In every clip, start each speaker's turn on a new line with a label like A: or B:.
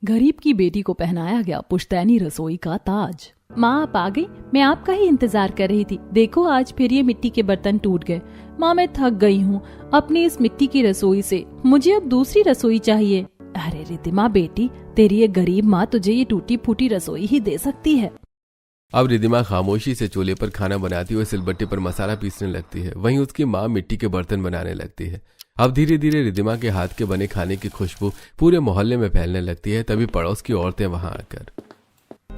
A: गरीब की बेटी को पहनाया गया पुश्तैनी रसोई का ताज। माँ आप आ गई, मैं आपका ही इंतजार कर रही थी। देखो आज फिर ये मिट्टी के बर्तन टूट गए। माँ मैं थक गई हूँ अपनी इस मिट्टी की रसोई से, मुझे अब दूसरी रसोई चाहिए। अरे रिद्धिमा बेटी, तेरी ये गरीब माँ तुझे ये टूटी फूटी रसोई ही दे सकती है।
B: अब रिद्धिमा खामोशी से चूल्हे पर खाना बनाती हुई सिलबट्टे पर मसाला पीसने लगती है। वहीं उसकी माँ मिट्टी के बर्तन बनाने लगती है। अब धीरे धीरे रिद्धिमा के हाथ के बने खाने की खुशबू पूरे मोहल्ले में फैलने लगती है। तभी पड़ोस की औरतें वहां आकर,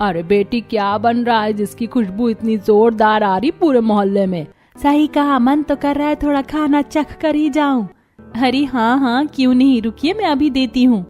A: अरे बेटी क्या बन रहा है जिसकी खुशबू इतनी जोरदार आ रही पूरे मोहल्ले में? सही कहा, मन तो कर रहा है थोड़ा खाना चख कर ही जाऊं। अरे हाँ क्यों नहीं, रुकिए मैं अभी देती हूँ।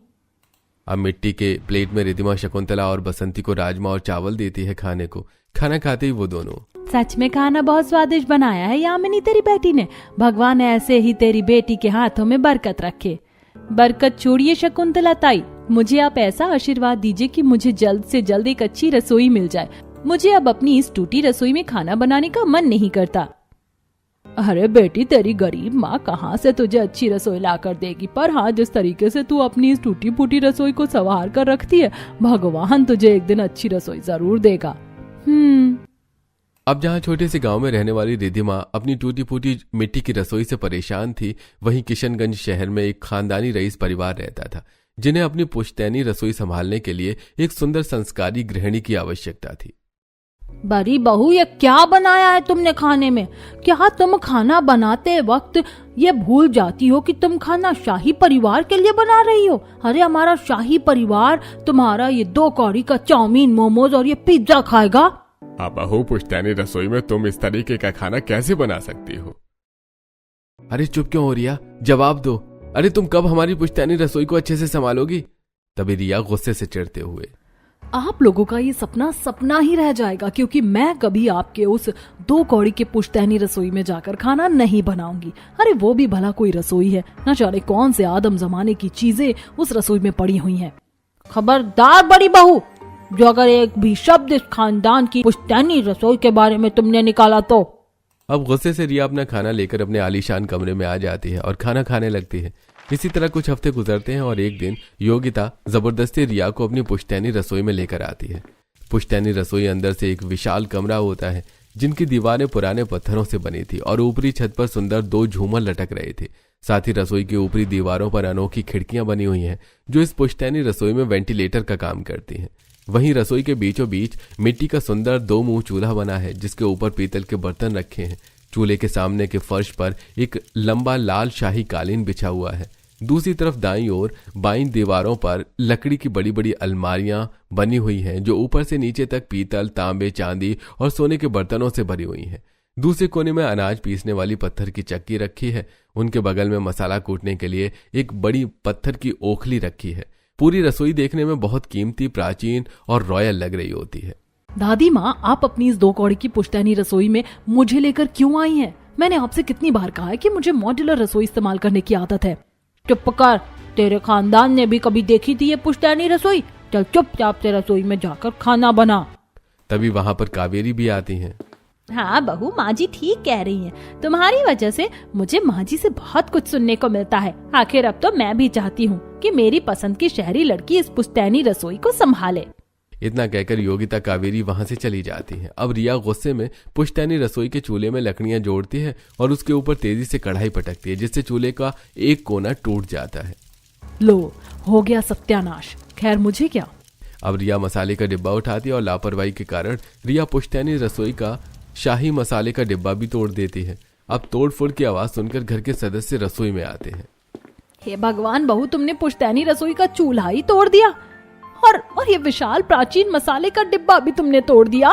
B: अब मिट्टी के प्लेट में रिद्धिमा शकुंतला और बसंती को राजमा और चावल देती है खाने को। खाना खाते ही वो दोनों,
A: सच में खाना बहुत स्वादिष्ट बनाया है यामिनी तेरी बेटी ने। भगवान ऐसे ही तेरी बेटी के हाथों में बरकत रखे। बरकत छोड़िए शकुंतला ताई, मुझे आप ऐसा आशीर्वाद दीजिए कि मुझे जल्द से जल्द एक अच्छी रसोई मिल जाए। मुझे अब अपनी इस टूटी रसोई में खाना बनाने का मन नहीं करता। अरे बेटी तेरी गरीब माँ कहाँ से तुझे अच्छी रसोई ला कर देगी, पर हाँ जिस तरीके से तू अपनी इस टूटी फूटी रसोई को संवार कर रखती है, भगवान तुझे एक दिन अच्छी रसोई जरूर देगा।
B: अब जहाँ छोटे से गांव में रहने वाली रिद्धिमा अपनी टूटी फूटी मिट्टी की रसोई से परेशान थी, वहीं किशनगंज शहर में एक खानदानी रईस परिवार रहता था, जिन्हें अपनी पुश्तैनी रसोई संभालने के लिए एक सुंदर संस्कारी गृहिणी की आवश्यकता थी।
A: बड़ी बहू ये क्या बनाया है तुमने खाने में? क्या तुम खाना बनाते वक्त ये भूल जाती हो कि तुम खाना शाही परिवार के लिए बना रही हो? अरे हमारा शाही परिवार तुम्हारा ये 2 कौड़ी का चाउमीन, मोमोज और ये पिज्जा खाएगा।
B: अब बहू पुश्तैनी रसोई में तुम इस तरीके का खाना कैसे बना सकती हो? अरे चुप क्यों हो रिया, जवाब दो। अरे तुम कब हमारी पुश्तैनी रसोई को अच्छे से संभालोगी? तभी रिया गुस्से से चिढ़ते हुए,
A: आप लोगों का ये सपना सपना ही रह जाएगा, क्योंकि मैं कभी आपके उस 2 कौड़ी के पुश्तैनी रसोई में जाकर खाना नहीं बनाऊंगी। अरे वो भी भला कोई रसोई है, न जाने कौन से आदम जमाने की चीजें उस रसोई में पड़ी हुई हैं। खबरदार बड़ी बहू, जो अगर एक भी शब्द इस खानदान की पुश्तैनी रसोई के बारे में तुमने निकाला तो।
B: अब गुस्से से रिया अपना खाना लेकर अपने आलीशान कमरे में आ जाती है और खाना खाने लगती है। इसी तरह कुछ हफ्ते गुजरते हैं और एक दिन योगिता जबरदस्ती रिया को अपनी पुश्तैनी रसोई में लेकर आती है। पुश्तैनी रसोई अंदर से एक विशाल कमरा होता है, जिनकी दीवारें पुराने पत्थरों से बनी थी और ऊपरी छत पर सुंदर 2 झूमर लटक रहे थे। साथ ही रसोई की ऊपरी दीवारों पर अनोखी खिड़कियां बनी हुई हैं, जो इस पुश्तैनी रसोई में वेंटिलेटर का काम करती हैं। वहीं रसोई के बीचों बीच मिट्टी का सुंदर 2 मुंह चूल्हा बना है, जिसके ऊपर पीतल के बर्तन रखे हैं। चूल्हे के सामने के फर्श पर एक लंबा लाल शाही कालीन बिछा हुआ है। दूसरी तरफ दाईं ओर बाईं दीवारों पर लकड़ी की बड़ी बड़ी अलमारियां बनी हुई हैं, जो ऊपर से नीचे तक पीतल, तांबे, चांदी और सोने के बर्तनों से भरी हुई हैं। दूसरे कोने में अनाज पीसने वाली पत्थर की चक्की रखी है। उनके बगल में मसाला कूटने के लिए एक बड़ी पत्थर की ओखली रखी है। पूरी रसोई देखने में बहुत कीमती, प्राचीन और रॉयल लग रही होती है।
A: दादी माँ, आप अपनी इस 2 कौड़ी की पुश्तैनी रसोई में मुझे लेकर क्यों आई हैं? मैंने आपसे कितनी बार कहा है कि मुझे मॉड्यूलर रसोई इस्तेमाल करने की आदत है। चुप कर, तेरे खानदान ने भी कभी देखी थी ये पुश्तैनी रसोई? चल चुपचाप से रसोई में जाकर खाना बना।
B: तभी वहां पर कावेरी भी आती हैं।
A: हाँ बहू, माँ जी ठीक कह रही हैं। तुम्हारी वजह से मुझे माँ जी से बहुत कुछ सुनने को मिलता है। आखिर अब तो मैं भी चाहती हूँ कि मेरी पसंद की शहरी लड़की इस पुश्तैनी रसोई को संभाले।
B: इतना कहकर योगिता कावेरी वहां से चली जाती है। अब रिया गुस्से में पुश्तैनी रसोई के चूल्हे में लकड़ियां जोड़ती है और उसके ऊपर तेजी से कढ़ाई पटकती है, जिससे चूल्हे का एक कोना टूट जाता है।
A: लो, हो गया सत्यानाश। खैर मुझे क्या।
B: अब रिया मसाले का डिब्बा उठाती है और लापरवाही के कारण रिया पुश्तैनी रसोई का शाही मसाले का डिब्बा भी तोड़ देती है। अब तोड़फोड़ की आवाज सुनकर घर के सदस्य रसोई में आते हैं।
A: हे भगवान बहू, तुमने पुश्तैनी रसोई का चूल्हा ही तोड़ दिया और ये विशाल प्राचीन मसाले का डिब्बा भी तुमने तोड़ दिया।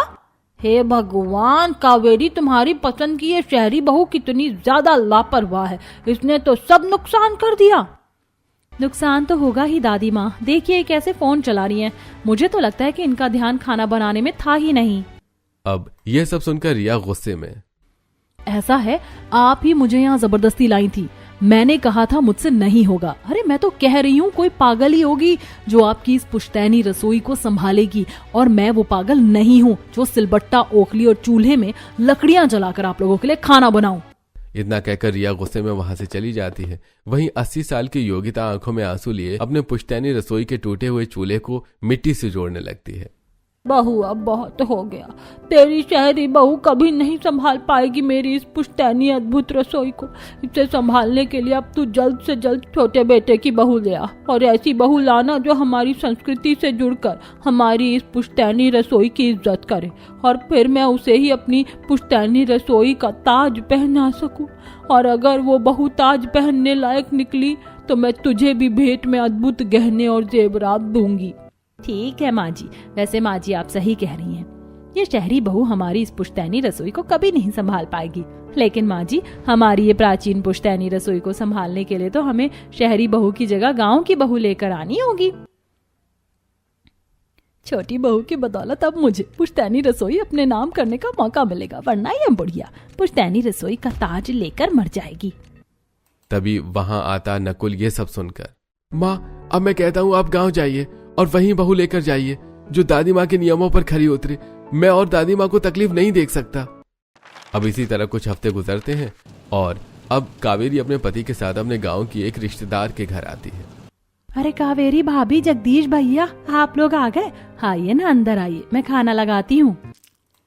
A: हे भगवान, कावेरी तुम्हारी पसंद की ये शहरी बहू कितनी ज्यादा लापरवाह है। इसने तो सब नुकसान कर दिया। नुकसान तो होगा ही दादी माँ, देखिए कैसे फोन चला रही हैं। मुझे तो लगता है कि इनका ध्यान खाना बनाने में था ही नहीं।
B: अब यह सब सुनकर रिया गुस्से में,
A: ऐसा है, आप ही मुझे यहाँ जबरदस्ती लाई थी। मैंने कहा था मुझसे नहीं होगा। अरे मैं तो कह रही हूँ कोई पागल ही होगी जो आपकी इस पुश्तैनी रसोई को संभालेगी, और मैं वो पागल नहीं हूँ जो सिलबट्टा, ओखली और चूल्हे में लकड़ियां जलाकर आप लोगों के लिए खाना बनाऊं।
B: इतना कहकर रिया गुस्से में वहां से चली जाती है। वहीं 80 साल की योगिता आंखों में आंसू लिए अपने पुश्तैनी रसोई के टूटे हुए चूल्हे को मिट्टी से जोड़ने लगती है।
A: बहू अब बहुत हो गया, तेरी शहरी बहू कभी नहीं संभाल पाएगी मेरी इस पुश्तैनी अद्भुत रसोई को। इसे संभालने के लिए अब तू जल्द से जल्द छोटे बेटे की बहू ले आ, और ऐसी बहू लाना जो हमारी संस्कृति से जुड़कर हमारी इस पुश्तैनी रसोई की इज्जत करे, और फिर मैं उसे ही अपनी पुश्तैनी रसोई का ताज पहना सकूं। और अगर वो बहू ताज पहनने लायक निकली तो मैं तुझे भी भेंट में अद्भुत गहने और जेवरात दूंगी। ठीक है माँ जी, वैसे माँ जी आप सही कह रही हैं, ये शहरी बहू हमारी इस पुश्तैनी रसोई को कभी नहीं संभाल पाएगी। लेकिन माँ जी, हमारी ये प्राचीन पुश्तैनी रसोई को संभालने के लिए तो हमें शहरी बहू की जगह गांव की बहू लेकर आनी होगी। छोटी बहू की बदौलत अब मुझे पुश्तैनी रसोई अपने नाम करने का मौका मिलेगा, वरना ये बुढ़िया पुश्तैनी रसोई का ताज लेकर मर जाएगी।
B: तभी वहां आता नकुल ये सब सुनकर, माँ अब मैं कहता हूँ आप गाँव जाइए और वहीं बहू लेकर जाइए जो दादी माँ के नियमों पर खरी उतरे। मैं और दादी माँ को तकलीफ नहीं देख सकता। अब इसी तरह कुछ हफ्ते गुजरते हैं और अब कावेरी अपने पति के साथ अपने गांव की एक रिश्तेदार के घर आती है।
A: अरे कावेरी भाभी, जगदीश भैया, आप लोग आ गए? आइए ना, अंदर आइए, मैं खाना लगाती हूँ।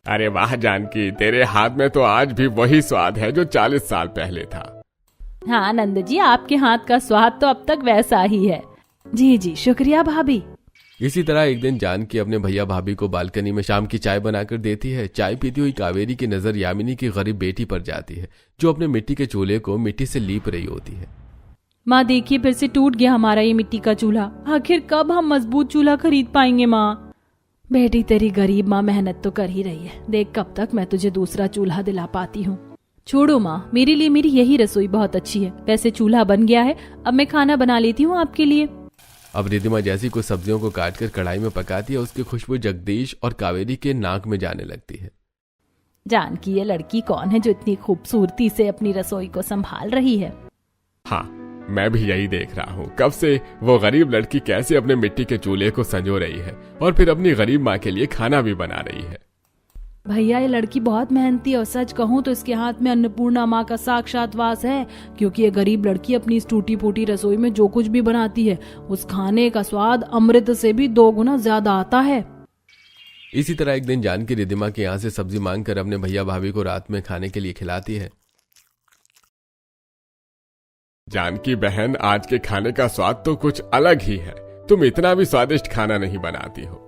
C: अरे वाह जानकी, तेरे हाथ में तो आज भी वही स्वाद है जो 40 साल पहले था।
A: हाँ नंद जी, आपके हाथ का स्वाद तो अब तक वैसा ही है। जी जी, शुक्रिया भाभी।
B: इसी तरह एक दिन जानकी अपने भैया भाभी को बालकनी में शाम की चाय बनाकर देती है। चाय पीती हुई कावेरी की नजर यामिनी की गरीब बेटी पर जाती है जो अपने मिट्टी के चूल्हे को मिट्टी से लीप रही होती है।
A: माँ देखिए, फिर से टूट गया हमारा ये मिट्टी का चूल्हा। आखिर कब हम मजबूत चूल्हा खरीद पाएंगे माँ? बेटी तेरी गरीब माँ मेहनत तो कर ही रही है, देख कब तक मैं तुझे दूसरा चूल्हा दिला पाती हूँ। छोड़ो माँ, मेरे लिए मेरी यही रसोई बहुत अच्छी है। वैसे चूल्हा बन गया है, अब मैं खाना बना लेती हूँ आपके लिए।
B: अब रिद्धिमा जैसी कुछ सब्जियों को काटकर कढ़ाई में पकाती है, उसकी खुशबू जगदीश और कावेरी के नाक में जाने लगती है।
A: जानकी, ये लड़की कौन है जो इतनी खूबसूरती से अपनी रसोई को संभाल रही है?
C: हाँ, मैं भी यही देख रहा हूँ, कब से वो गरीब लड़की कैसे अपने मिट्टी के चूल्हे को संजो रही है और फिर अपनी गरीब माँ के लिए खाना भी बना रही है।
A: भैया, ये लड़की बहुत मेहनती है और सच कहूँ तो इसके हाथ में अन्नपूर्णा माँ का साक्षात वास है, क्योंकि ये गरीब लड़की अपनी इस टूटी फूटी रसोई में जो कुछ भी बनाती है उस खाने का स्वाद अमृत से भी 2 गुना ज्यादा आता है।
B: इसी तरह एक दिन जानकी रिद्धिमा के यहाँ से सब्जी मांगकर अपने भैया भाभी को रात में खाने के लिए खिलाती है।
C: जानकी बहन, आज के खाने का स्वाद तो कुछ अलग ही है। तुम इतना भी स्वादिष्ट खाना नहीं बनाती हो।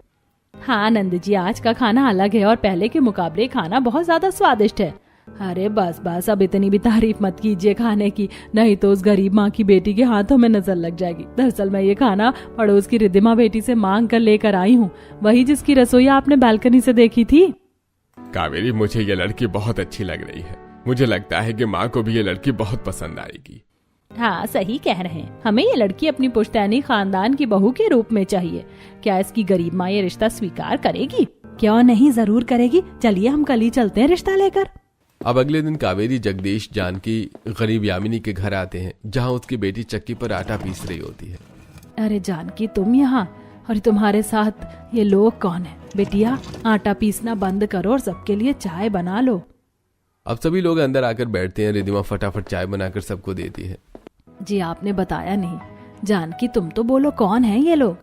A: हाँ नंद जी, आज का खाना अलग है और पहले के मुकाबले खाना बहुत ज्यादा स्वादिष्ट है। अरे बस बस, अब इतनी भी तारीफ मत कीजिए खाने की, नहीं तो उस गरीब माँ की बेटी के हाथों में नजर लग जाएगी। दरअसल मैं ये खाना पड़ोस की रिद्धिमा बेटी से मांग कर लेकर आई हूँ, वही जिसकी रसोई आपने बालकनी से देखी थी।
C: कावेरी, मुझे ये लड़की बहुत अच्छी लग रही है। मुझे लगता है कि माँ को भी ये लड़की बहुत पसंद आएगी।
A: हाँ सही कह रहे हैं, हमें ये लड़की अपनी पुश्तैनी खानदान की बहू के रूप में चाहिए। क्या इसकी गरीब माँ ये रिश्ता स्वीकार करेगी? क्यों नहीं, जरूर करेगी। चलिए हम कल ही चलते हैं रिश्ता लेकर।
B: अब अगले दिन कावेरी, जगदीश, जानकी गरीब यामिनी के घर आते हैं जहाँ उसकी बेटी चक्की पर आटा पीस रही होती है।
A: अरे जानकी, तुम यहाँ, और तुम्हारे साथ ये लोग कौन है? बेटिया, आटा पीसना बंद करो और सबके लिए चाय बना लो।
B: अब सभी लोग अंदर आकर बैठते हैं। रिद्धिमा फटाफट चाय बनाकर सबको देती है।
A: जी आपने बताया नहीं। जानकी, तुम तो बोलो, कौन है ये लोग?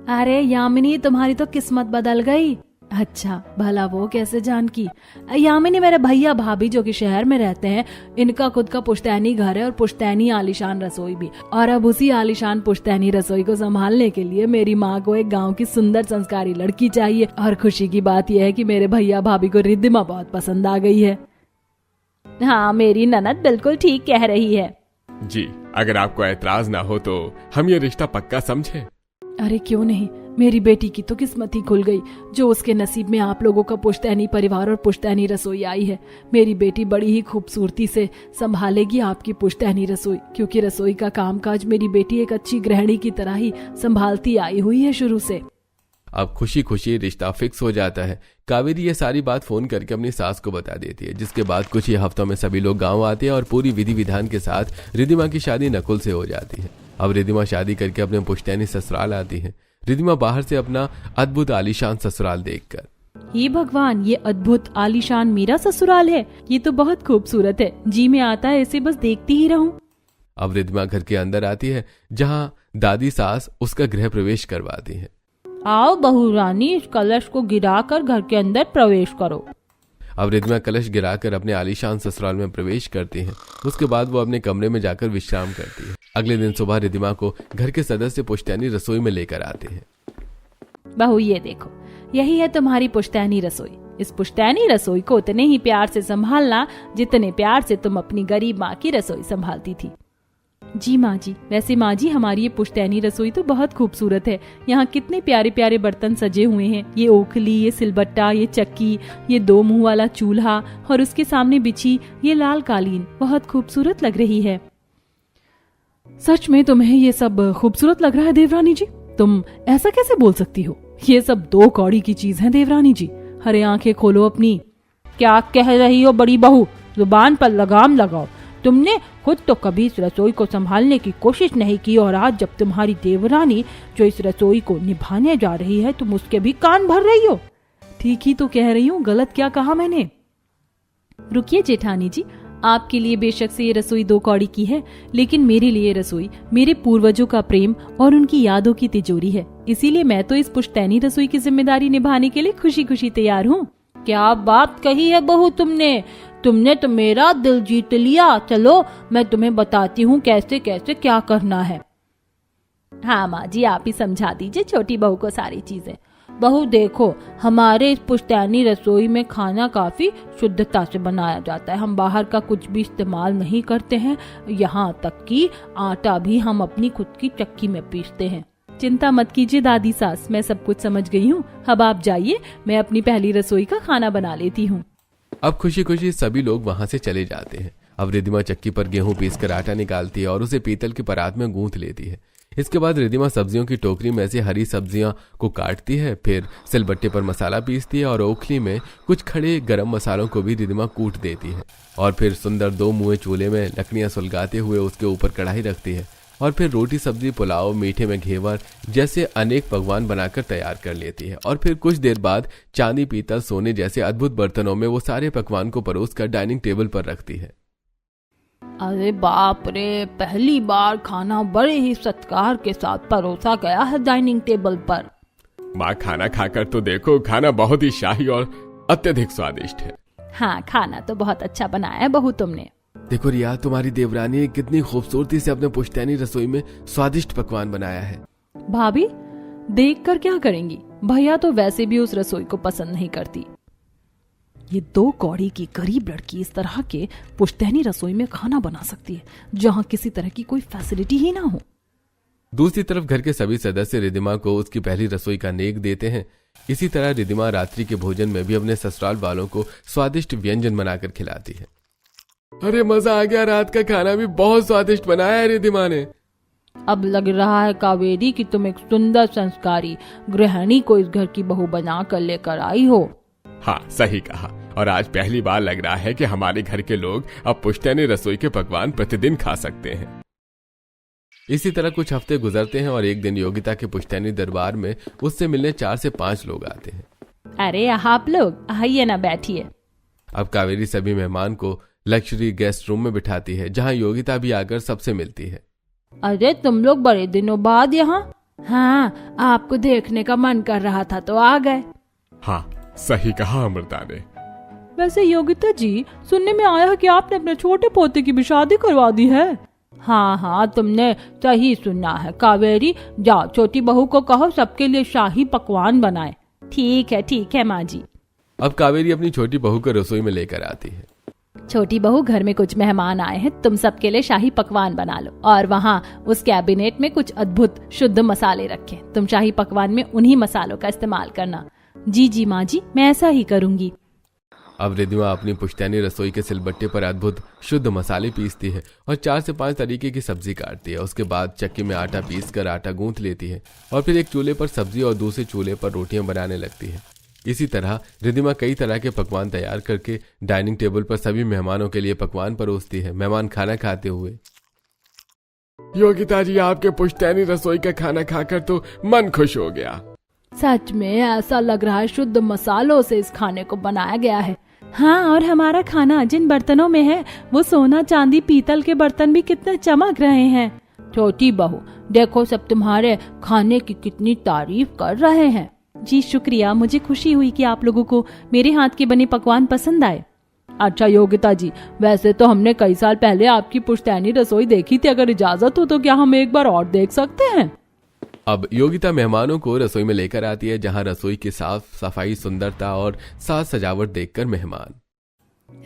A: अरे यामिनी, तुम्हारी तो किस्मत बदल गई। अच्छा, भला वो कैसे जानकी? यामिनी मेरे भैया भाभी जो कि शहर में रहते हैं, इनका खुद का पुश्तैनी घर है और पुश्तैनी आलीशान रसोई भी। और अब उसी आलीशान पुश्तैनी रसोई को संभालने के लिए मेरी माँ को एक गांव की सुंदर संस्कारी लड़की चाहिए। और खुशी की बात यह है कि मेरे भैया भाभी को रिद्धिमा बहुत पसंद आ गई है। हाँ, मेरी ननद बिल्कुल ठीक कह रही है।
C: जी, अगर आपको ऐतराज ना हो तो हम ये रिश्ता पक्का समझें।
A: अरे क्यों नहीं, मेरी बेटी की तो किस्मत ही खुल गई जो उसके नसीब में आप लोगों का पुश्तैनी परिवार और पुश्तैनी रसोई आई है। मेरी बेटी बड़ी ही खूबसूरती से संभालेगी आपकी पुश्तैनी रसोई, क्योंकि रसोई का कामकाज मेरी बेटी एक अच्छी गृहिणी की तरह ही संभालती आई हुई है शुरू से।
B: अब खुशी खुशी रिश्ता फिक्स हो जाता है। कावेरी ये सारी बात फोन करके अपनी सास को बता देती है, जिसके बाद कुछ ही हफ्तों में सभी लोग गांव आते हैं और पूरी विधि विधान के साथ रिद्धिमा की शादी नकुल से हो जाती है। अब रिद्धिमा शादी करके अपने पुश्तैनी ससुराल आती है। रिद्धिमा बाहर से अपना अद्भुत आलीशान ससुराल देखकर
A: हे भगवान, ये अद्भुत आलीशान मेरा ससुराल है। ये तो बहुत खूबसूरत है, जी में आता है इसे बस देखती ही रहूं।
B: अब रिद्धिमा घर के अंदर आती है जहाँ दादी सास उसका गृह प्रवेश करवाती है।
A: आओ बहू रानी, इस कलश को गिराकर घर के अंदर प्रवेश करो।
B: अब रिद्धिमा कलश गिराकर अपने आलीशान ससुराल में प्रवेश करती है। उसके बाद वो अपने कमरे में जाकर विश्राम करती है। अगले दिन सुबह रिद्धिमा को घर के सदस्य पुश्तैनी रसोई में लेकर आते हैं।
A: बहू ये देखो, यही है तुम्हारी पुश्तैनी रसोई। इस पुश्तैनी रसोई को उतने ही प्यार से संभालना जितने प्यार से तुम अपनी गरीब माँ की रसोई संभालती थी। जी माँ जी, वैसे माँ जी हमारी ये पुश्तैनी रसोई तो बहुत खूबसूरत है। यहाँ कितने प्यारे प्यारे बर्तन सजे हुए हैं। ये ओखली, ये सिलबट्टा, ये चक्की, ये 2 मुंह वाला चूल्हा और उसके सामने बिछी ये लाल कालीन बहुत खूबसूरत लग रही है। सच में तुम्हें ये सब खूबसूरत लग रहा है देवरानी जी? तुम ऐसा कैसे बोल सकती हो? ये सब 2 कौड़ी की चीज है देवरानी जी। अरे आंखें खोलो अपनी। क्या कह रही हो बड़ी बहू? जुबान पर लगाम लगाओ। तुमने खुद तो कभी इस रसोई को संभालने की कोशिश नहीं की और आज जब तुम्हारी देवरानी जो इस रसोई को निभाने जा रही है तुम उसके भी कान भर रही हो। ठीक ही तो कह रही हूँ, गलत क्या कहा मैंने? रुकिए जेठानी जी, आपके लिए बेशक से ये रसोई 2 कौड़ी की है, लेकिन मेरे लिए रसोई मेरे पूर्वजों का प्रेम और उनकी यादों की तिजोरी है। इसीलिए मैं तो इस पुश्तैनी रसोई की जिम्मेदारी निभाने के लिए खुशी खुशी तैयार हूँ। क्या बात कही है बहू तुमने तो मेरा दिल जीत लिया। चलो मैं तुम्हें बताती हूँ कैसे कैसे क्या करना है। हाँ माँ जी, आप ही समझा दीजिए छोटी बहू को सारी चीजें। बहू देखो, हमारे इस पुश्तैनी रसोई में खाना काफी शुद्धता से बनाया जाता है। हम बाहर का कुछ भी इस्तेमाल नहीं करते हैं, यहाँ तक कि आटा भी हम अपनी खुद की चक्की में पीसते हैं। चिंता मत कीजिए दादी सास, मैं सब कुछ समझ गई हूँ। अब आप जाइए, मैं अपनी पहली रसोई का खाना बना लेती हूँ।
B: अब खुशी खुशी सभी लोग वहां से चले जाते हैं। अब रिद्धिमा चक्की पर गेहूं पीसकर आटा निकालती है और उसे पीतल की परात में गूंथ लेती है। इसके बाद रिद्धिमा सब्जियों की टोकरी में से हरी सब्जियां को काटती है, फिर सिलबट्टे पर मसाला पीसती है और ओखली में कुछ खड़े गरम मसालों को भी रिद्धिमा कूट देती है और फिर सुंदर 2 मुँहे चूल्हे में लकड़ियां सुलगाते हुए उसके ऊपर कढ़ाई रखती है और फिर रोटी, सब्जी, पुलाव, मीठे में घेवर जैसे अनेक पकवान बनाकर तैयार कर लेती है और फिर कुछ देर बाद चांदी, पीतल, सोने जैसे अद्भुत बर्तनों में वो सारे पकवान को परोसकर डाइनिंग टेबल पर रखती है।
A: अरे बाप रे, पहली बार खाना बड़े ही सत्कार के साथ परोसा गया है डाइनिंग टेबल पर।
C: माँ खाना खाकर तो देखो, खाना बहुत ही शाही और अत्यधिक स्वादिष्ट है।
A: हाँ, खाना तो बहुत अच्छा बनाया है बहू तुमने।
B: देखो रिया, तुम्हारी देवरानी ने कितनी खूबसूरती से अपने पुश्तैनी रसोई में स्वादिष्ट पकवान बनाया है।
A: भाभी देख कर क्या करेंगी? भैया तो वैसे भी उस रसोई को पसंद नहीं करती। ये 2 कौड़ी की गरीब लड़की इस तरह के पुश्तैनी रसोई में खाना बना सकती है जहाँ किसी तरह की कोई फैसिलिटी ही ना हो।
B: दूसरी तरफ घर के सभी सदस्य रिद्धिमा को उसकी पहली रसोई का नेक देते हैं। इसी तरह रिद्धिमा रात्रि के भोजन में भी अपने ससुराल वालों को स्वादिष्ट व्यंजन बनाकर खिलाती है।
C: अरे मजा आ गया, रात का खाना भी बहुत स्वादिष्ट बनाया है रिद्धिमा ने।
A: अब लग रहा है कावेरी कि तुम एक सुंदर संस्कारी गृहिणी को इस घर की बहू बना कर लेकर आई हो।
C: हाँ, सही कहा। और आज पहली बार लग रहा है कि हमारे घर के लोग अब पुश्तैनी रसोई के पकवान प्रतिदिन खा सकते हैं।
B: इसी तरह कुछ हफ्ते गुजरते हैं और एक दिन योगिता के पुश्तैनी दरबार में उससे मिलने 4 से 5 लोग आते हैं।
A: अरे आप लोग आइए ना, बैठिए।
B: अब कावेरी सभी मेहमान को लग्जरी गेस्ट रूम में बिठाती है जहां योगिता भी आकर सबसे मिलती है।
A: अरे तुम लोग बड़े दिनों बाद यहाँ? हाँ, आपको देखने का मन कर रहा था तो आ गए।
C: हाँ, सही कहा अमृता ने।
A: वैसे योगिता जी, सुनने में आया है कि आपने अपने छोटे पोते की भी शादी करवा दी है। हाँ हाँ, तुमने सही सुना है। कावेरी, जाओ छोटी बहू को कहो सबके लिए शाही पकवान बनाए। ठीक है माँ जी।
B: अब कावेरी अपनी छोटी बहू को रसोई में लेकर आती है।
A: छोटी बहू, घर में कुछ मेहमान आए हैं, तुम सबके लिए शाही पकवान बना लो और वहाँ उस कैबिनेट में कुछ अद्भुत शुद्ध मसाले रखें। तुम शाही पकवान में उन्हीं मसालों का इस्तेमाल करना। जी माँ जी, मैं ऐसा ही करूँगी।
B: अब रिद्धिमा अपनी पुश्तैनी रसोई के सिलबट्टे पर अद्भुत शुद्ध मसाले पीसती है और 4 से 5 तरीके की सब्जी काटती है। उसके बाद चक्की में आटा पीसकर आटा गूंथ लेती है और फिर एक चूल्हे पर सब्जी और दूसरे चूल्हे पर रोटियां बनाने लगती है। इसी तरह रिद्धिमा कई तरह के पकवान तैयार करके डाइनिंग टेबल पर सभी मेहमानों के लिए पकवान परोसती है। मेहमान खाना खाते हुए,
C: योगिता जी, आपके पुश्तैनी रसोई का खाना खाकर तो मन खुश हो गया।
A: सच में ऐसा लग रहा है शुद्ध मसालों से इस खाने को बनाया गया है। हाँ, और हमारा खाना जिन बर्तनों में है वो सोना चांदी पीतल के बर्तन भी कितने चमक रहे हैं। छोटी बहू, देखो सब तुम्हारे खाने की कितनी तारीफ कर रहे हैं। जी शुक्रिया, मुझे खुशी हुई कि आप लोगों को मेरे हाथ के बने पकवान पसंद आए। अच्छा योगिता जी, वैसे तो हमने कई साल पहले आपकी पुश्तैनी रसोई देखी थी, अगर इजाजत हो तो क्या हम एक बार और देख सकते हैं?
B: अब योगिता मेहमानों को रसोई में लेकर आती है, जहां रसोई की साफ सफाई, सुंदरता और साज सजावट देखकर मेहमान।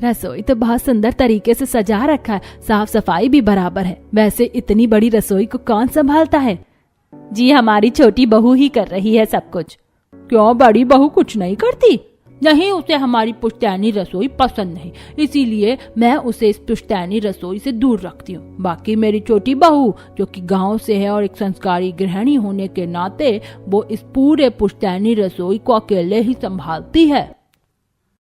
A: रसोई तो बहुत सुंदर तरीके से सजा रखा है, साफ सफाई भी बराबर है। वैसे इतनी बड़ी रसोई को कौन संभालता है? जी हमारी छोटी बहू ही कर रही है सब कुछ। क्यों, बड़ी बहू कुछ नहीं करती? नहीं, उसे हमारी पुश्तैनी रसोई पसंद नहीं, इसीलिए मैं उसे इस पुश्तैनी रसोई से दूर रखती हूँ। बाकी मेरी छोटी बहू जो कि गांव से है और एक संस्कारी गृहिणी होने के नाते वो इस पूरे पुश्तैनी रसोई को अकेले ही संभालती है।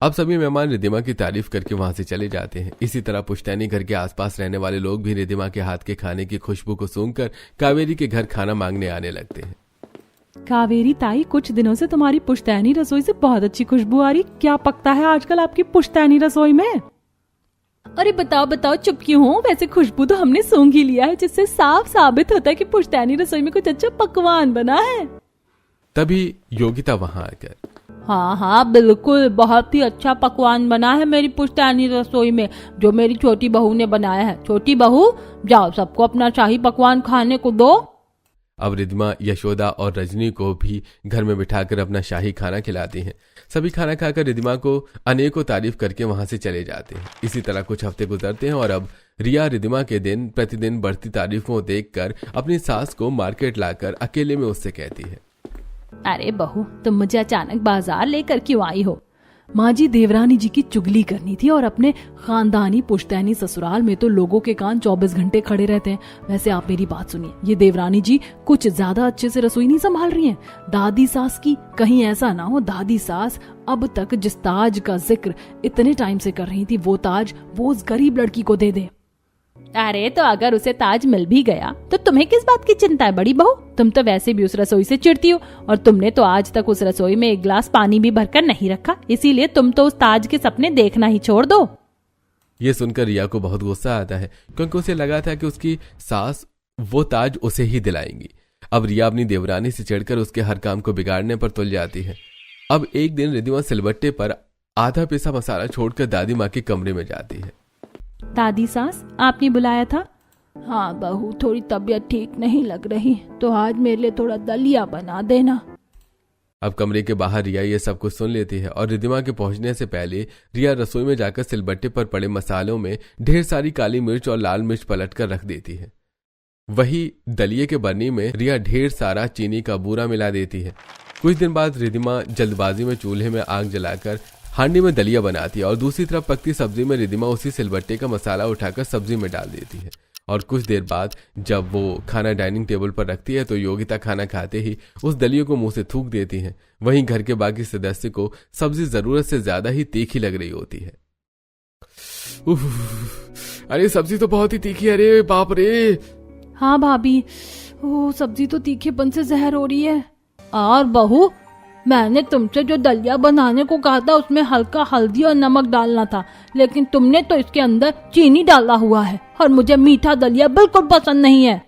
B: अब सभी मेहमान रिद्धिमा की तारीफ करके वहां से चले जाते हैं। इसी तरह पुश्तैनी घर के आसपास रहने वाले लोग भी रिद्धिमा के हाथ के खाने की खुशबू को सूंघकर कावेरी के घर खाना मांगने आने लगते हैं।
A: कावेरी ताई, कुछ दिनों से तुम्हारी पुश्तैनी रसोई से बहुत अच्छी खुशबू आ रही। क्या पकता है आजकल आपकी पुश्तैनी रसोई में? अरे बताओ बताओ, चुप क्यों हो? वैसे खुशबू तो हमने सूंघ ही लिया है, जिससे साफ साबित होता है कि पुश्तैनी रसोई में कुछ अच्छा पकवान बना है।
B: तभी योगिता वहां आकर,
A: हाँ हाँ बिल्कुल, बहुत ही अच्छा पकवान बना है मेरी पुश्तैनी रसोई में, जो मेरी छोटी बहू ने बनाया है। छोटी बहू, जाओ सबको अपना शाही पकवान खाने को दो।
B: अब रिद्धिमा, यशोदा और रजनी को भी घर में बिठाकर अपना शाही खाना खिलाती हैं। सभी खाना खाकर रिद्धिमा को अनेकों तारीफ करके वहां से चले जाते हैं। इसी तरह कुछ हफ्ते गुजरते हैं और अब रिया रिद्धिमा के दिन प्रतिदिन बढ़ती तारीफों देखकर अपनी सास को मार्केट लाकर अकेले में उससे कहती है,
A: अरे बहू, तुम मुझे अचानक बाजार लेकर क्यों आई हो? माँ जी, देवरानी जी की चुगली करनी थी और अपने खानदानी पुश्तैनी ससुराल में तो लोगों के कान 24 घंटे खड़े रहते हैं। वैसे आप मेरी बात सुनिए, ये देवरानी जी कुछ ज्यादा अच्छे से रसोई नहीं संभाल रही हैं। दादी सास की कहीं ऐसा ना हो दादी सास अब तक जिस ताज का जिक्र इतने टाइम से कर रही थी, वो ताज वो उस गरीब लड़की को दे दे। अरे तो अगर उसे ताज मिल भी गया तो तुम्हें किस बात की चिंता है बड़ी बहू? तुम तो वैसे भी उस रसोई से चिढ़ती हो, और तुमने तो आज तक उस रसोई में एक गिलास पानी भी भरकर नहीं रखा, इसीलिए तुम तो उस ताज के सपने देखना ही छोड़ दो।
B: ये सुनकर रिया को बहुत गुस्सा आता है, क्योंकि उसे लगा था कि उसकी सास वो ताज उसे ही दिलाएंगी। अब रिया अपनी देवरानी से चिढ़कर उसके हर काम को बिगाड़ने पर तुल जाती है। अब एक दिन रिद्धिमा सिलबट्टे पर आधा पिसा मसाला छोड़कर दादी माँ के कमरे में जाती है।
A: दादी सास, आपने बुलाया था? हाँ बहू, थोड़ी तबीयत ठीक नहीं लग रही, तो आज मेरे लिए थोड़ा दलिया बना देना।
B: अब कमरे के बाहर रिया ये सब कुछ सुन लेती है और रिद्धिमा के पहुंचने से पहले रिया रसोई में जाकर सिलबट्टे पर पड़े मसालों में ढेर सारी काली मिर्च और लाल मिर्च पलट कर रख देती है। वही दलिये के बरनी में रिया ढेर सारा चीनी का बूरा मिला देती है। कुछ दिन बाद रिद्धिमा जल्दबाजी में चूल्हे में आग जलाकर हांडी में दलिया बनाती है और दूसरी तरफ पकती सब्जी में रिद्धिमा उसी सिलबट्टे का मसाला उठाकर सब्जी में डाल देती है। और कुछ देर बाद जब वो खाना डाइनिंग टेबल पर रखती है तो योगिता खाना खाते ही उस दलिये को मुंह से थूक देती है। वहीं घर के बाकी सदस्य को सब्जी जरूरत से ज्यादा ही तीखी लग रही होती है।
C: अरे सब्जी तो बहुत ही तीखी है, अरे बाप रे।
A: हाँ भाभी, ओ सब्जी तो तीखेपन से जहर हो रही है। और बहू, मैंने तुमसे जो दलिया बनाने को कहा था उसमें हल्का हल्दी और नमक डालना था, लेकिन तुमने तो इसके अंदर चीनी डाला हुआ है और मुझे मीठा दलिया बिल्कुल पसंद नहीं है।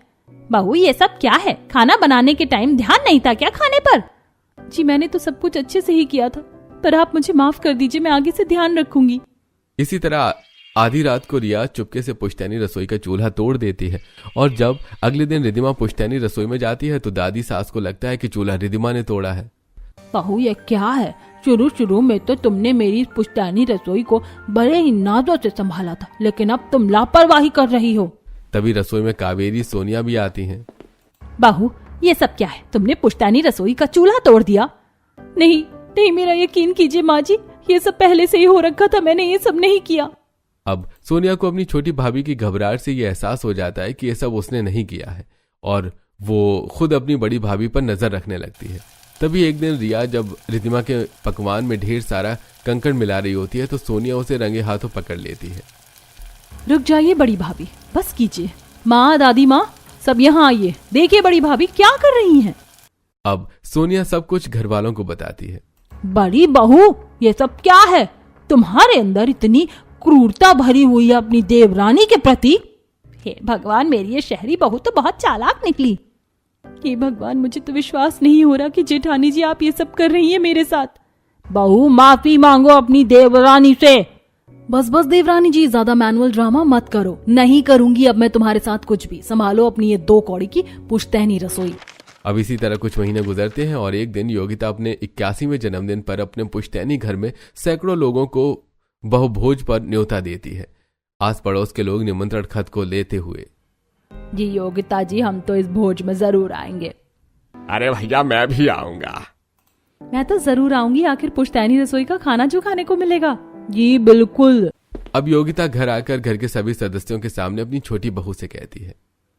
A: बहू, ये सब क्या है? खाना बनाने के टाइम ध्यान नहीं था क्या खाने पर? जी मैंने तो सब कुछ अच्छे से ही किया था, पर आप मुझे माफ कर दीजिए, मैं आगे से ध्यान रखूंगी।
B: इसी तरह आधी रात को रिया चुपके से पुश्तैनी रसोई का चूल्हा तोड़ देती है और जब अगले दिन रिद्धिमा पुश्तैनी रसोई में जाती है तो दादी सास को लगता है कि चूल्हा रिद्धिमा ने तोड़ा है।
A: बहू, ये क्या है? शुरू में तो तुमने मेरी पुश्तैनी रसोई को बड़े ही नाजों से संभाला था, लेकिन अब तुम लापरवाही कर रही हो।
B: तभी रसोई में कावेरी सोनिया भी आती हैं।
A: बहू, ये सब क्या है? तुमने पुश्तैनी रसोई का चूल्हा तोड़ दिया? नहीं नहीं, मेरा यकीन कीजिए माँ जी, ये सब पहले से ही हो रखा था, मैंने ये सब नहीं किया।
B: अब सोनिया को अपनी छोटी भाभी की घबराहट से ये एहसास हो जाता है कि ये सब उसने नहीं किया है और वो खुद अपनी बड़ी भाभी पर नजर रखने लगती है। तभी एक दिन रिया जब रिद्धिमा के पकवान में ढेर सारा कंकड़ मिला रही होती है तो सोनिया उसे रंगे हाथों पकड़ लेती है।
A: रुक जाइए बड़ी भाभी, बस कीजिए। माँ, दादी माँ, सब यहाँ आइए। देखिए बड़ी भाभी क्या कर रही हैं।
B: अब सोनिया सब कुछ घर वालों को बताती है।
A: बड़ी बहू, ये सब क्या है? तुम्हारे अंदर इतनी क्रूरता भरी हुई है अपनी देवरानी के प्रति। हे भगवान, मेरी ये शहरी बहू तो बहुत चालाक निकली। हे भगवान, मुझे तो विश्वास नहीं हो रहा कि जेठानी जी आप ये सब कर रही हैं मेरे साथ। बहू, माफी मांगो अपनी देवरानी से। बस बस देवरानी जी, ज्यादा मैनुअल ड्रामा मत करो। नहीं करूंगी अब मैं तुम्हारे साथ कुछ भी। संभालो अपनी ये 2 कौड़ी की पुश्तैनी रसोई।
B: अब इसी तरह कुछ महीने गुजरते हैं और एक दिन योगिता अपने 81वें जन्मदिन पर अपने पुश्तैनी घर में सैकड़ों लोगों को बहुभोज पर न्योता देती है। आस पड़ोस के लोग निमंत्रण खत को लेते हुए,
A: जी योगिता जी, हम तो इस भोज में जरूर आएंगे।
C: अरे भैया, मैं भी आऊंगा।
A: मैं तो जरूर आऊंगी, आखिर पुश्तैनी रसोई का खाना जो खाने को मिलेगा। जी बिल्कुल।
B: अब योगिता घर आकर घर के सभी सदस्यों के सामने अपनी छोटी बहू से कहती है,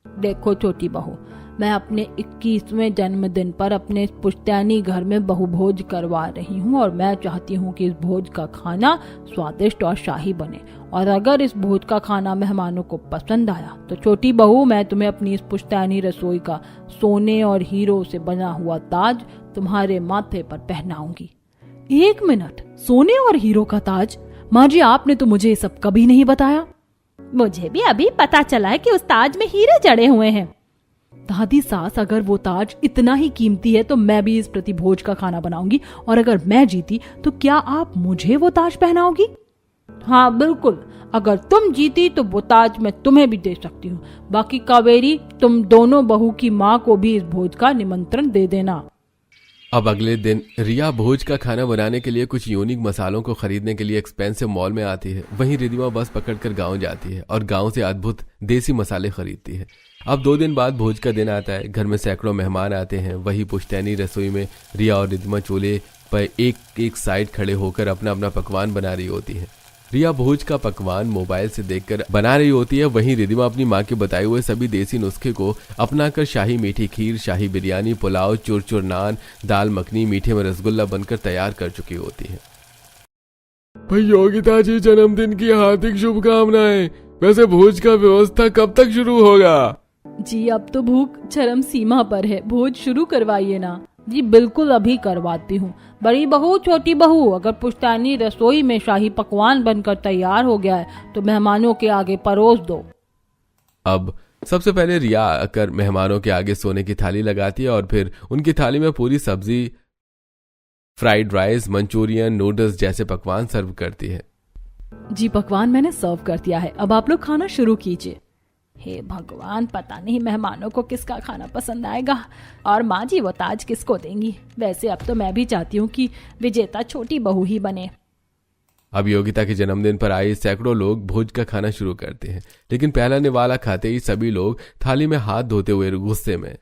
A: देखो छोटी बहू, मैं अपने 21वें जन्मदिन पर अपने इस पुश्तैनी घर में बहुभोज करवा रही हूँ और मैं चाहती हूँ कि इस भोज का खाना स्वादिष्ट और शाही बने। और अगर इस भोज का खाना मेहमानों को पसंद आया तो छोटी बहू, मैं तुम्हें अपनी इस पुश्तैनी रसोई का सोने और हीरो से बना हुआ ताज तुम्हारे माथे पर पहनाऊंगी। 1 मिनट, सोने और हीरो का ताज? माँ जी, आपने तो मुझे ये सब कभी नहीं बताया। मुझे भी अभी पता चला है कि उस ताज में हीरे जड़े हुए हैं। दादी सास, अगर वो ताज इतना ही कीमती है तो मैं भी इस प्रतिभोज का खाना बनाऊंगी, और अगर मैं जीती तो क्या आप मुझे वो ताज पहनाओगी? हाँ बिल्कुल, अगर तुम जीती तो वो ताज मैं तुम्हें भी दे सकती हूँ। बाकी कावेरी, तुम दोनों बहू की माँ को भी इस भोज का निमंत्रण दे देना।
B: अब अगले दिन रिया भोज का खाना बनाने के लिए कुछ यूनिक मसालों को खरीदने के लिए एक्सपेंसिव मॉल में आती है। वहीं रिदिमा बस पकड़कर गांव जाती है और गांव से अद्भुत देसी मसाले खरीदती है। अब 2 दिन बाद भोज का दिन आता है। घर में सैकड़ों मेहमान आते हैं। वही पुश्तैनी रसोई में रिया और रिदिमा चूल्हे पर एक साइड खड़े होकर अपना अपना पकवान बना रही होती है। रिया भोज का पकवान मोबाइल से देखकर बना रही होती है। वहीं रिदिमा अपनी माँ के बताए हुए सभी देसी नुस्खे को अपनाकर शाही मीठी खीर, शाही बिरयानी, पुलाव, चुरचुर नान, दाल मखनी, मीठे में रसगुल्ला बनकर तैयार कर चुकी होती है।
C: भाई योगिता जी, जन्मदिन की हार्दिक शुभकामनाएं। वैसे भोज का व्यवस्था कब तक शुरू होगा?
A: जी अब तो भूख चरम सीमा पर है, भोज शुरू करवाइए ना। जी बिल्कुल, अभी करवाती हूँ। बड़ी बहू, छोटी बहू, अगर पुश्तैनी रसोई में शाही पकवान बनकर तैयार हो गया है तो मेहमानों के आगे परोस दो।
B: अब सबसे पहले रिया आकर मेहमानों के आगे सोने की थाली लगाती है और फिर उनकी थाली में पूरी सब्जी, फ्राइड राइस, मंचूरियन, नूडल्स जैसे पकवान सर्व करती है।
A: जी पकवान मैंने सर्व कर दिया है, अब आप लोग खाना शुरू कीजिए। हे भगवान, पता नहीं मेहमानों को किसका खाना पसंद आएगा और माँ जी वो ताज किसको देंगी। वैसे अब तो मैं भी चाहती हूँ कि विजेता छोटी बहू ही बने।
B: अब योगिता के जन्मदिन पर आए सैकड़ों लोग भोज का खाना शुरू करते हैं, लेकिन पहला निवाला खाते ही सभी लोग थाली में हाथ धोते हुए गुस्से में,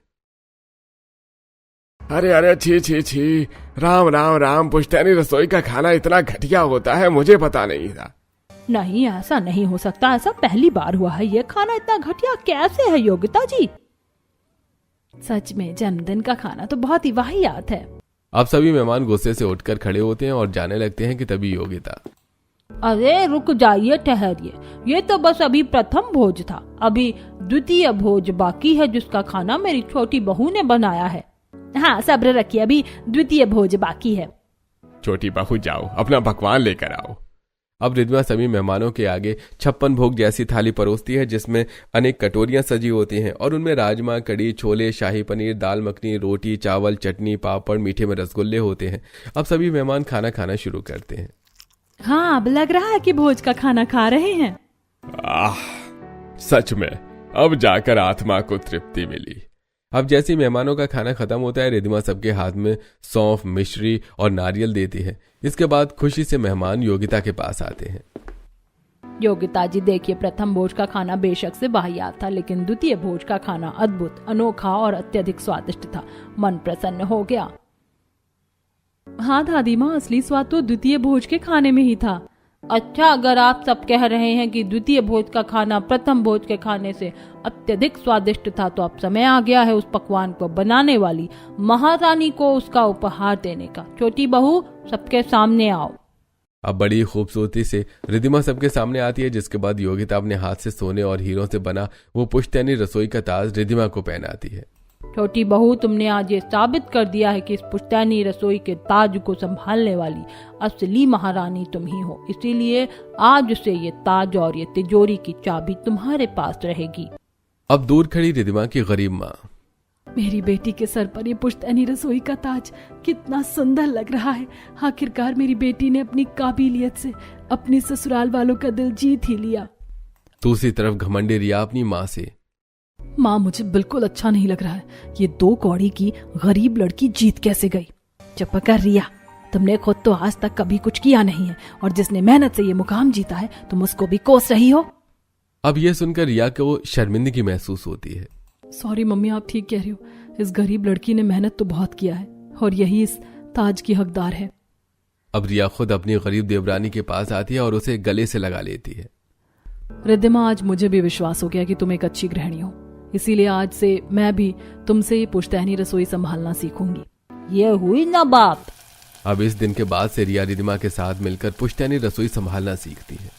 C: अरे अरे, छी छी छी, राम राम राम, पुश्तैनी रसोई का खाना इतना घटिया होता है, मुझे पता नहीं था।
A: नहीं, ऐसा नहीं हो सकता, ऐसा पहली बार हुआ है। ये खाना इतना घटिया कैसे है योगिता जी? सच में जन्मदिन का खाना तो बहुत ही वाहियात है।
B: अब सभी मेहमान गुस्से से उठकर खड़े होते हैं और जाने लगते हैं कि तभी योगिता,
A: अरे रुक जाइए, ठहरिए, ये तो बस अभी प्रथम भोज था, अभी द्वितीय भोज बाकी है जिसका खाना मेरी छोटी बहू ने बनाया है। हाँ सब्र रखिए, अभी द्वितीय भोज बाकी है।
C: छोटी बहू, जाओ अपना पकवान लेकर आओ।
B: अब रिद्मा सभी मेहमानों के आगे 56 भोग जैसी थाली परोसती है जिसमें अनेक कटोरियां सजी होती हैं और उनमें राजमा, कड़ी, छोले, शाही पनीर, दाल मखनी, रोटी, चावल, चटनी, पापड़, मीठे में रसगुल्ले होते हैं। अब सभी मेहमान खाना खाना शुरू करते हैं।
A: हाँ, अब लग रहा है कि भोज का खाना खा रहे हैं।
C: सच में अब जाकर आत्मा को तृप्ति मिली।
B: अब जैसे ही मेहमानों का खाना खत्म होता है, रिद्मा सबके हाथ में सौंफ, मिश्री और नारियल देती है। इसके बाद खुशी से मेहमान योगिता के पास आते हैं।
A: योगिता जी देखिए, प्रथम भोज का खाना बेशक से वाहियात था, लेकिन द्वितीय भोज का खाना अद्भुत, अनोखा और अत्यधिक स्वादिष्ट था। मन प्रसन्न हो गया। हाँ दादी माँ, असली स्वाद तो द्वितीय भोज के खाने में ही था। अच्छा, अगर आप सब कह रहे हैं कि द्वितीय भोज का खाना प्रथम भोज के खाने से अत्यधिक स्वादिष्ट था, तो अब समय आ गया है उस पकवान को बनाने वाली महारानी को उसका उपहार देने का। छोटी बहू, सबके सामने आओ।
B: अब बड़ी खूबसूरती से रिद्धिमा सबके सामने आती है, जिसके बाद योगिता अपने हाथ से सोने और हीरों से बना वो पुश्तैनी रसोई का ताज रिद्धिमा को पहनाती है।
A: छोटी बहू, तुमने आज ये साबित कर दिया है कि इस पुश्तैनी रसोई के ताज को संभालने वाली असली महारानी तुम ही हो। इसीलिए आज से ये ताज और ये तिजोरी की चाबी तुम्हारे पास रहेगी।
B: अब दूर खड़ी रिद्धिमा की गरीब माँ।
A: मेरी बेटी के सर पर ये पुश्तैनी रसोई का ताज कितना सुंदर लग रहा है। आखिरकार मेरी बेटी ने अपनी काबिलियत से अपने ससुराल वालों का दिल जीत ही लिया।
B: दूसरी तरफ घमंडी रिया अपनी माँ से,
A: माँ, मुझे बिल्कुल अच्छा नहीं लग रहा है। ये 2 कौड़ी की गरीब लड़की जीत कैसे गई? चुप कर रिया, तुमने खुद तो आज तक कभी कुछ किया नहीं है और जिसने मेहनत से ये मुकाम जीता है तुम उसको भी कोस रही हो।
B: अब ये सुनकर रिया को शर्मिंदगी महसूस होती है।
A: सॉरी मम्मी, आप ठीक कह रही हो। इस गरीब लड़की ने मेहनत तो बहुत किया है और यही इस ताज की हकदार है।
B: अब रिया खुद अपनी गरीब देवरानी के पास आती है और उसे गले से लगा लेती है।
A: रिद्धिमा, आज मुझे भी विश्वास हो गया कि तुम एक अच्छी गृहिणी हो, इसीलिए आज से मैं भी तुमसे ये पुश्तैनी रसोई संभालना सीखूंगी। ये हुई ना बात।
B: अब इस दिन के बाद से रिया रिद्धिमा के साथ मिलकर पुश्तैनी रसोई संभालना सीखती है।